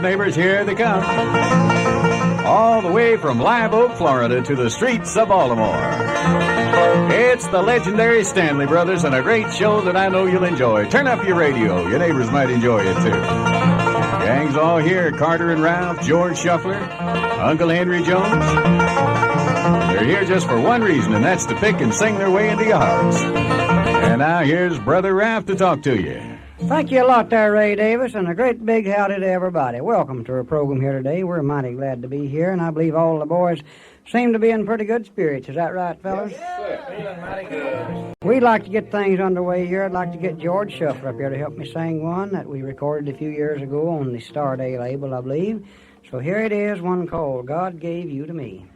neighbors, here they come. All the way from Live Oak, Florida to the streets of Baltimore. It's the legendary Stanley Brothers and a great show that I know you'll enjoy. Turn up your radio. Your neighbors might enjoy it too. Gang's all here. Carter and Ralph, George Shuffler, Uncle Henry Jones. They're here just for one reason, and that's to pick and sing their way into your hearts. And now here's Brother Ralph to talk to you. Thank you a lot there, Ray Davis, and a great big howdy to everybody. Welcome to our program here today. We're mighty glad to be here, and I believe all the boys seem to be in pretty good spirits. Is that right, fellas? Yes, sir. Feeling mighty good. We'd like to get things underway here. I'd like to get George Shuffler up here to help me sing one that we recorded a few years ago on the Star Day label, I believe. So here it is, one called God Gave You to Me.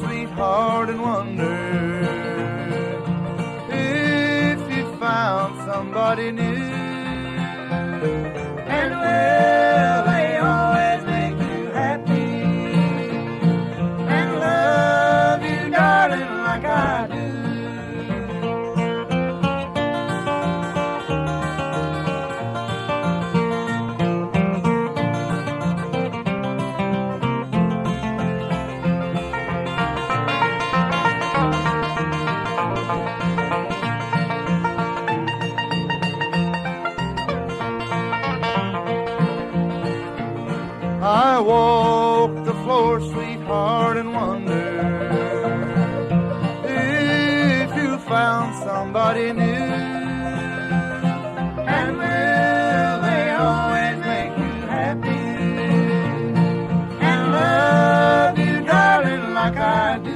Sweetheart, and wonder if you found somebody new. And will they always make you happy and love you, darling, like I do? I walk the floor, sweetheart, and wonder if you found somebody new. And will they always make you happy and love you, darling, like I do?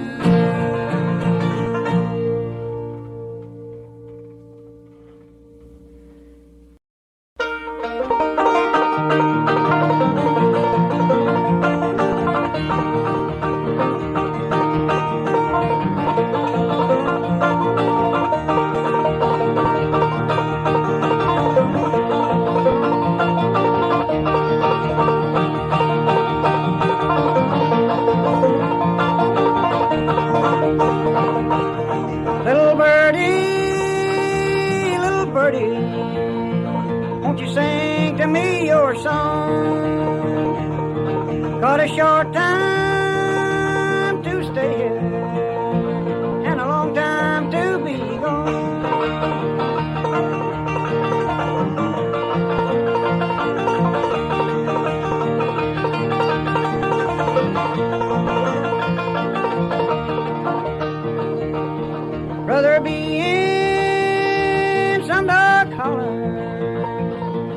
Won't you sing to me your song? Got a short time to stay here and a long time to be gone. Rather be in some dark holler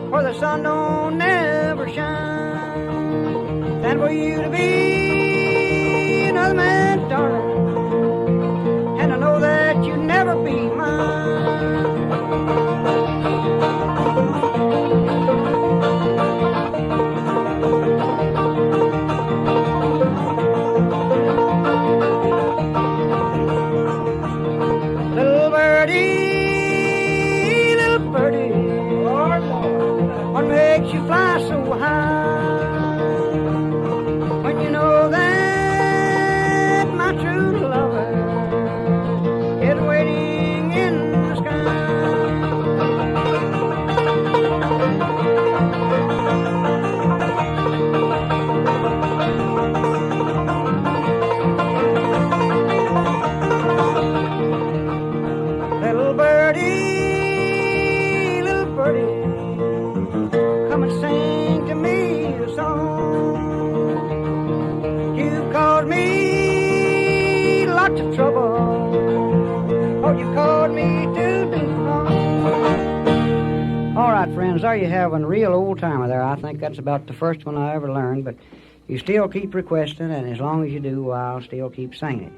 where the sun don't never shine than for you to be another man's darling, and I know that you'd never be mine. Little birdie, little birdie, what makes you fly so high? When you know that my true lover is waiting in the sky. Little birdie, come and sing to me a song. You've caused me lots of trouble, oh, you caused me to do wrong. All right, friends, there you have a real old timer there. I think that's about the first one I ever learned, but you still keep requesting, and as long as you do, I'll still keep singing it.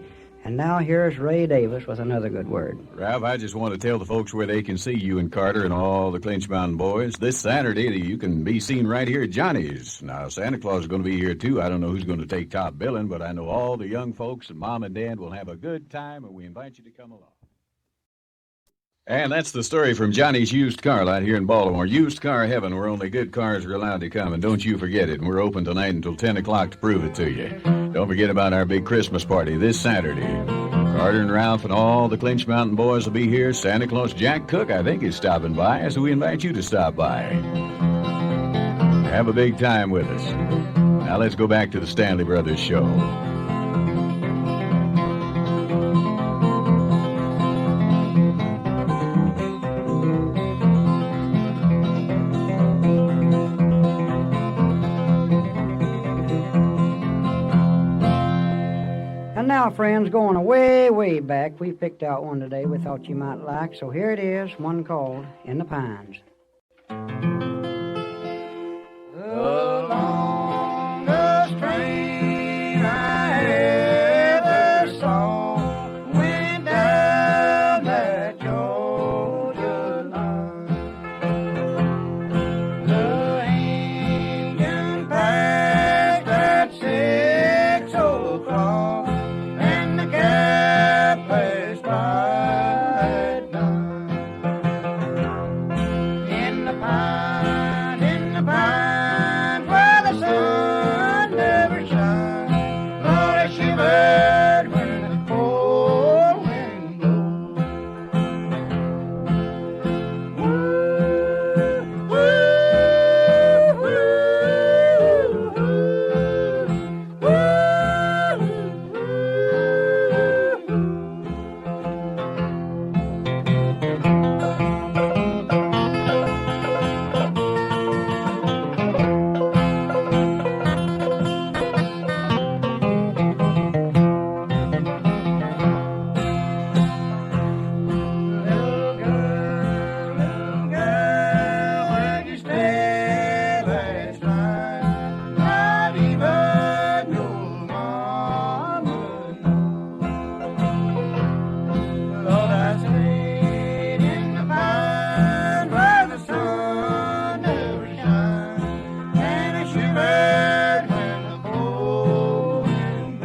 And now here's Ray Davis with another good word. Ralph, I just want to tell the folks where they can see you and Carter and all the Clinch Mountain boys. This Saturday, you can be seen right here at Johnny's. Now, Santa Claus is going to be here, too. I don't know who's going to take top billing, but I know all the young folks and Mom and Dad will have a good time, and we invite you to come along. And that's the story from Johnny's Used Car Lot here in Baltimore. Used car heaven, where only good cars are allowed to come. And don't you forget it. And we're open tonight until 10 o'clock to prove it to you. Don't forget about our big Christmas party this Saturday. Carter and Ralph and all the Clinch Mountain boys will be here. Santa Claus Jack Cook, I think, is stopping by, so we invite you to stop by. Have a big time with us. Now let's go back to the Stanley Brothers show. And now, friends, going way, way back, we picked out one today we thought you might like. So here it is, one called In the Pines. The longest train I ever saw went down that Georgia line. The engine passed at 6 o'clock, and the cab passed by at 9. In the pines, where the sun never shines, Lord, I shivered when the cold wind blows. Woo, woo, woo, woo, woo. Little girl, where'd you stay last night? Not even your mama knows. Lord, I stayed in the pines where the sun never shines, and I shivered when the cold wind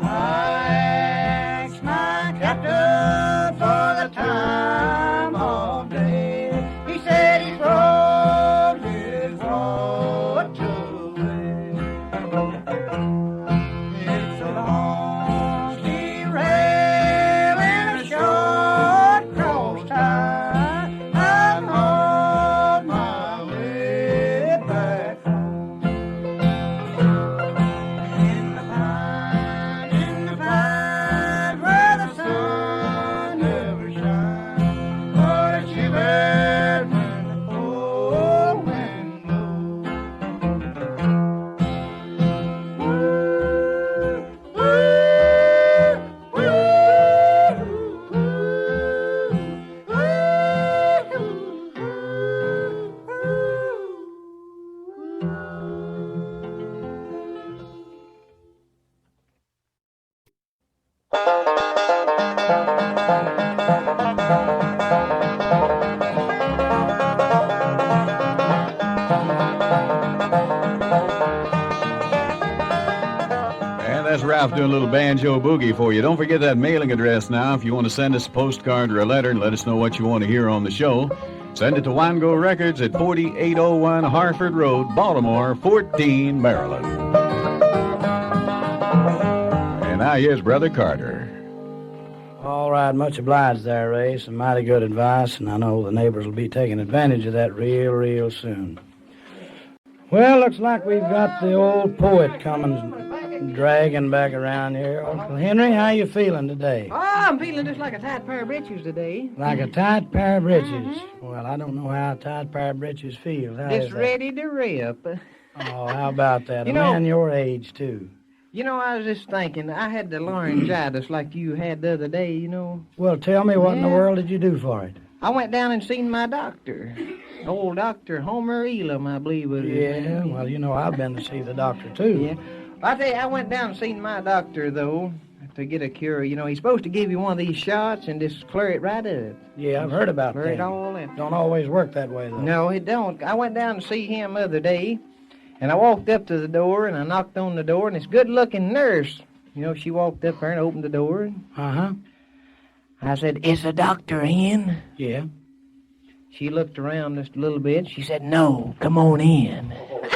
I asked my captain for the time of day. He said he rode his watch away. It's a long derail and a short cross tie. I'm on my way back home. In the pines, where the sun never shines, Lord, I shivered when the cold wind blows. Woo, woo, woo, And that's Ralph doing a little Banjo Boogie for you. Don't forget that mailing address now if you want to send us a postcard or a letter and let us know what you want to hear on the show. Send it to Wango Records at 4801 Harford Road, Baltimore, 14, Maryland. And now here's Brother Carter. All right, much obliged there, Ray. Some mighty good advice, and I know the neighbors will be taking advantage of that real, real soon. Well, looks like we've got the old poet coming dragging back around here. Uncle Henry, how you feeling today? Oh, I'm feeling just like a tight pair of breeches today. Like a tight pair of breeches. Well, I don't know how a tight pair of breeches feels. How is Just that? ready to rip. Oh, how about that? You A know- man your age, too. You know, I was just thinking, I had the laryngitis like you had the other day, you know. Well, tell me, what in the Yeah. world did you do for it? I went down and seen my doctor. Old Dr. Homer Elam, I believe was his Yeah, name. well, you know, I've been to see the doctor, too. Yeah. I tell you, I went down and seen my doctor, though, to get a cure. You know, he's supposed to give you one of these shots and just clear it right up. Yeah, I've heard about Clear it that. all up. Don't always work that way, though. No, it don't. I went down to see him the other day, and I walked up to the door, and I knocked on the door, and this good-looking nurse, you know, she walked up there and opened the door. Uh-huh. I said, "Is the doctor in?" Yeah. She looked around just a little bit. She said, "No, come on in."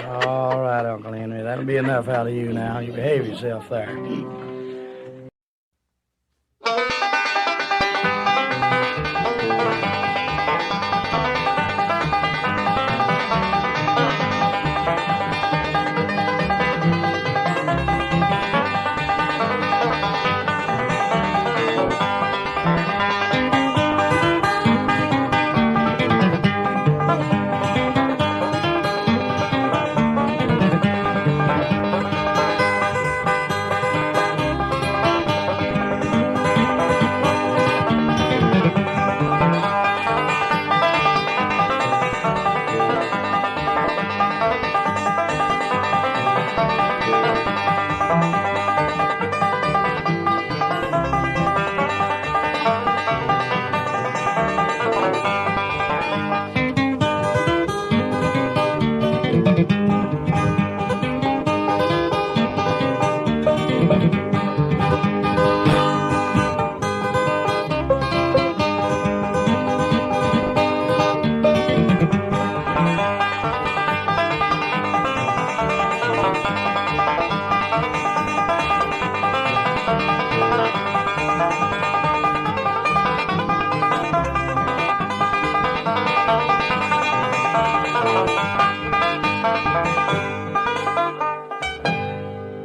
All right, Uncle Henry. That'll be enough out of you now. You behave yourself there.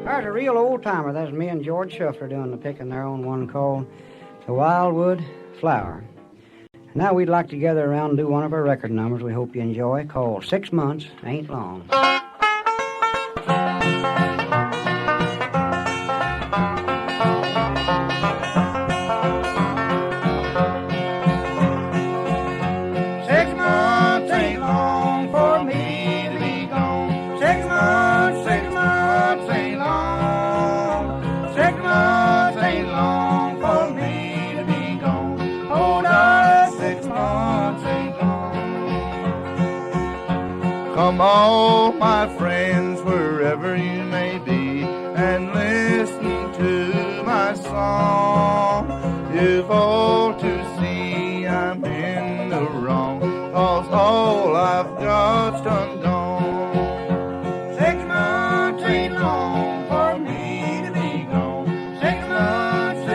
There's a real old-timer. That's me and George Shuffler doing the picking there on one called the Wildwood Flower. Now we'd like to gather around and do one of our record numbers we hope you enjoy called 6 Months Ain't Long. Six months ain't long for me to be gone. 6 months ain't long. 6 months ain't long for me to be gone. Oh, darling, 6 months ain't long. Come all my friends, wherever you may be, and listen to my song. You've all to see I'm in the wrong, 'cause all I've got's done gone. 6 months ain't long for me to be gone. 6 months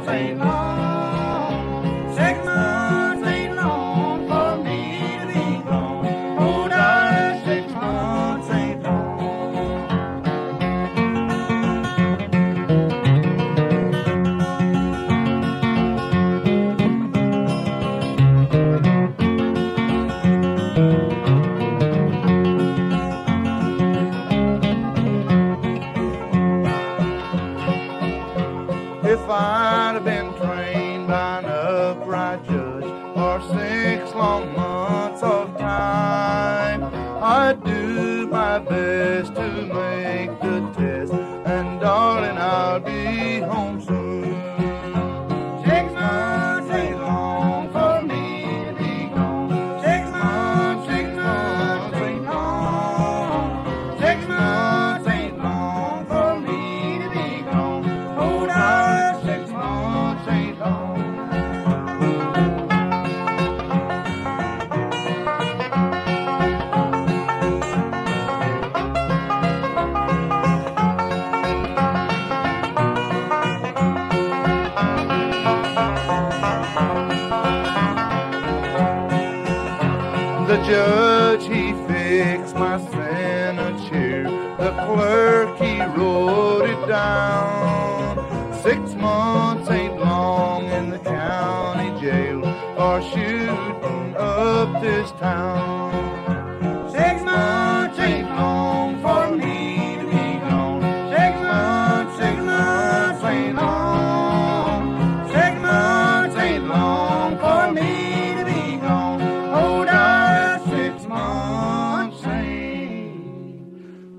ain't long. 6 months ain't long for me to be gone. Oh, darling, 6 months ain't long. If I'd have been trained by an upright judge for 6 long months of time, I'd do my best to make the test, and darling, I'll be home soon. 6 months ain't long for me to be gone. 6 months ain't long. 6 months ain't long for me to be gone. Oh, darling, 6 months ain't long. The judge, he fixed my signature. The clerk, he wrote 6 months ain't long in the county jail for shooting up this town. 6 months ain't long for me to be gone. 6 months ain't long. 6 months ain't long for me to be gone. Oh, darling, 6 months ain't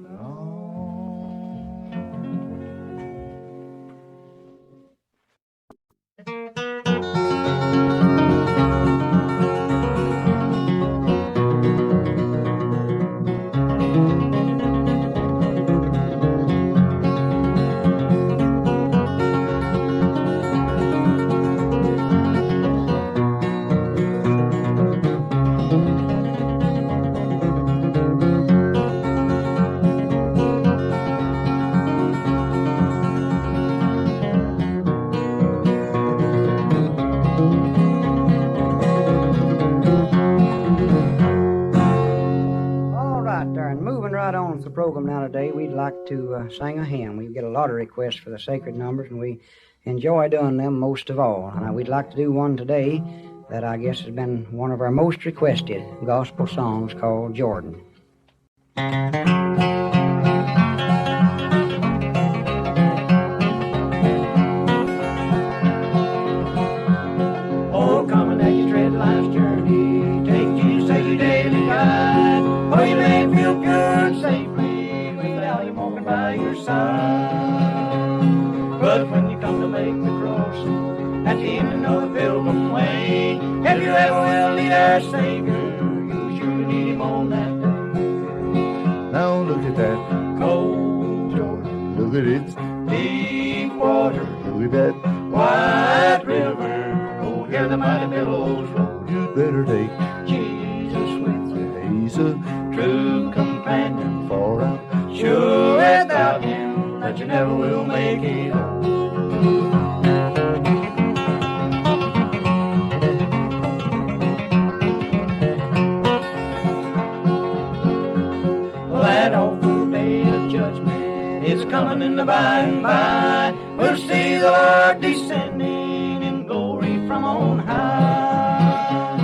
long. All right, Darren. Moving right on with the program now today, we'd like to sing a hymn. We get a lot of requests for the sacred numbers, and we enjoy doing them most of all. And we'd like to do one today that I guess has been one of our most requested gospel songs called Jordan. Oh, coming as you tread life's journey, take Jesus as your daily guide. Oh, you may feel pure and safely without him walking by your side. But when you come to make the cross at the end of the pilgrim way, if you ever will need our Savior, you'll surely need him on that day. Now look at that Cold Jordan, look at it, deep water, look at that. wide river. Oh, hear the mighty billows roll. You'd better take Jesus with you, He's a true companion. for out. Sure without him that you never will make it home. That awful day of judgment is coming in the by and by. We'll see the Lord descending in glory from on high.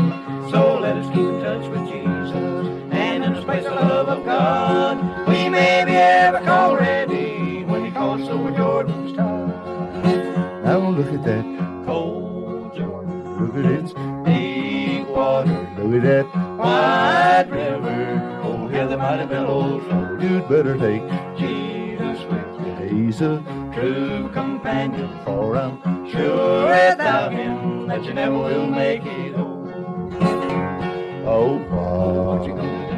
So let us keep in touch with Jesus, and in the space of love of God, we may be ever called ready when he calls over Jordan's tide. Now look at that, Cold Jordan, look at it, deep water, look at that. wide river. Oh, hear the mighty billows roll. You'd better take Jesus with you, He's a true companion. for out. Sure without him that you never will make it home. Oh, What you what, gonna do?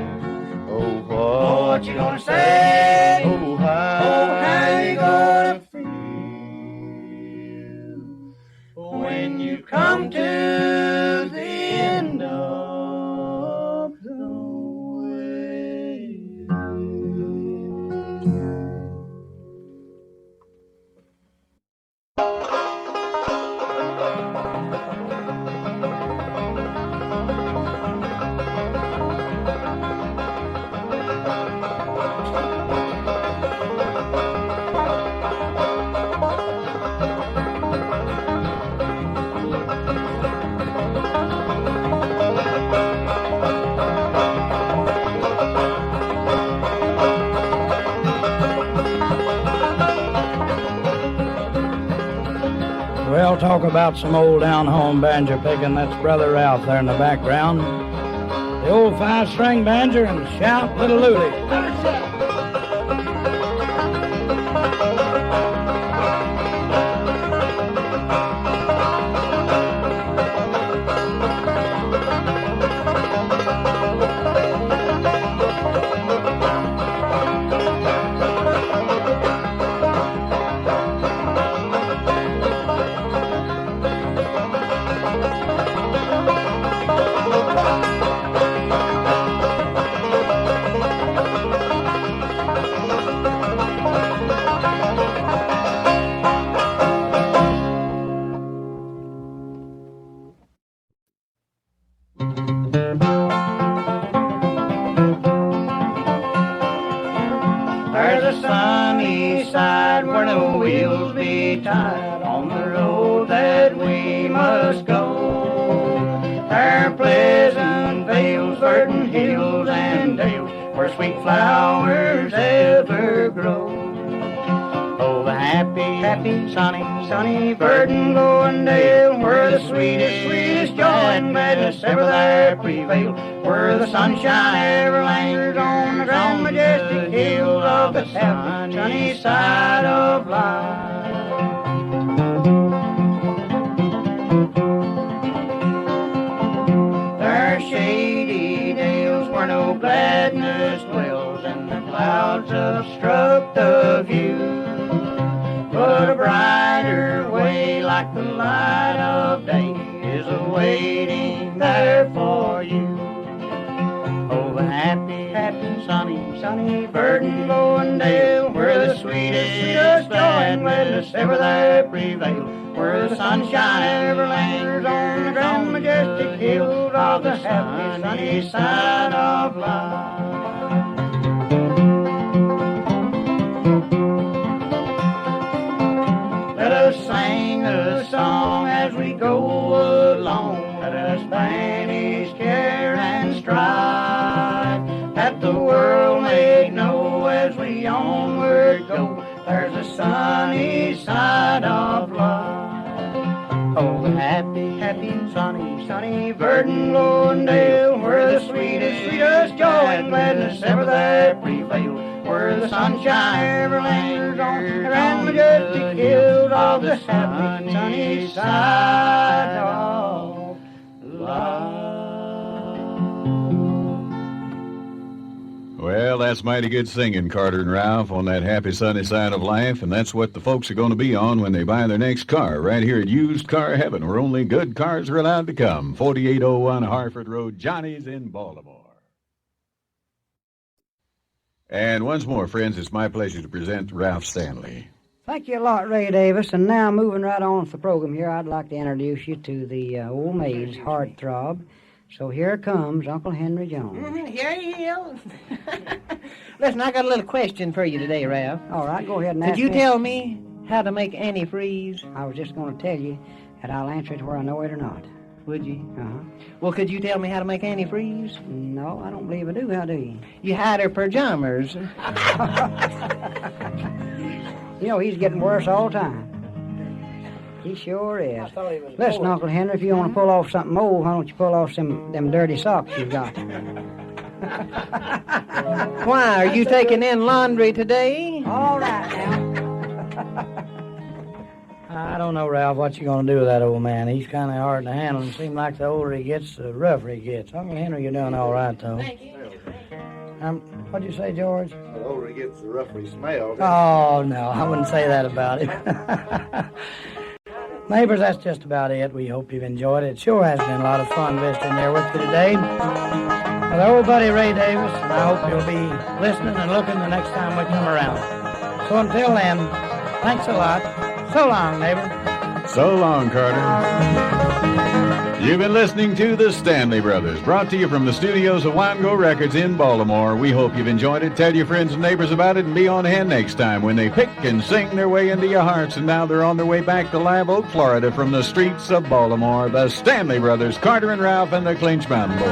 oh, Oh, what, what you gonna say? oh, Oh, how you gonna feel when you come to the end of the way? Well, talk about some old down-home banjo picking. That's Brother Ralph there in the background. The old 5-string banjo and shout, little Luly. on the road that we must go. There are pleasant vales, verdant hills and dales, where sweet flowers ever grow. Oh, the happy, sunny, verdant glowing dale, where the sweetest joy and gladness ever there prevail, where the sunshine ever lingers on the grand majestic hills of the sunny side of life. There are shady dales where no gladness dwells, and the clouds obstruct the view, but a brighter way like the light of day is awaiting there for you. Oh, the happy, sunny, verdant glowing dale, where the sweetest joy and gladness ever there prevail, where the sunshine ever lingers on the grand majestic hills of the happy, sunny side of life. Let us sing a song as we go along. Let us banish care and strife, that the world may know as we onward go, there's a sunny side of life. Oh, the happy, sunny, verdant glowing dale, where the sweetest joy and gladness ever there prevail, where the sunshine ever lingers on the grand majestic hills of the happy, sunny side of life. Well, that's mighty good singing, Carter and Ralph, on that happy sunny side of life, and that's what the folks are going to be on when they buy their next car, right here at Used Car Heaven, where only good cars are allowed to come. 4801 Harford Road, Johnny's in Baltimore. And once more, friends, it's my pleasure to present Ralph Stanley. Thank you a lot, Ray Davis. And now, moving right on with the program here, I'd like to introduce you to the old maid's heartthrob. So here comes Uncle Henry Jones. Here he is. Listen, I got a little question for you today, Ralph. All right, go ahead and ask Could you me. tell me how to make antifreeze? I was just going to tell you that I'll answer it whether I know it or not. Would you? Uh-huh. Well, could you tell me how to make antifreeze? No, I don't believe I do. How do you? You hide her pajamas. You know, he's getting worse all the time. He sure is. Listen, Uncle Henry, if you want to pull off something old, why don't you pull off them dirty socks you've got? Why, are you taking in laundry today? All right now. I don't know, Ralph, what you going to do with that old man. He's kind of hard to handle. It seems like the older he gets, the rougher he gets. Uncle Henry, you're doing all right, though. What'd you say, George? The older he gets, the rougher he smells. Oh, no, I wouldn't say that about him. Neighbors, that's just about it. We hope you've enjoyed it. It sure has been a lot of fun visiting there with you today. With our old buddy Ray Davis, and I hope you'll be listening and looking the next time we come around. So until then, thanks a lot. So long, neighbor. So long, Carter. You've been listening to the Stanley Brothers, brought to you from the studios of Wango Records in Baltimore. We hope you've enjoyed it. Tell your friends and neighbors about it, and be on hand next time when they pick and sing their way into your hearts. And now they're on their way back to Live Oak, Florida, from the streets of Baltimore. The Stanley Brothers, Carter and Ralph, and the Clinch Mountain Boys.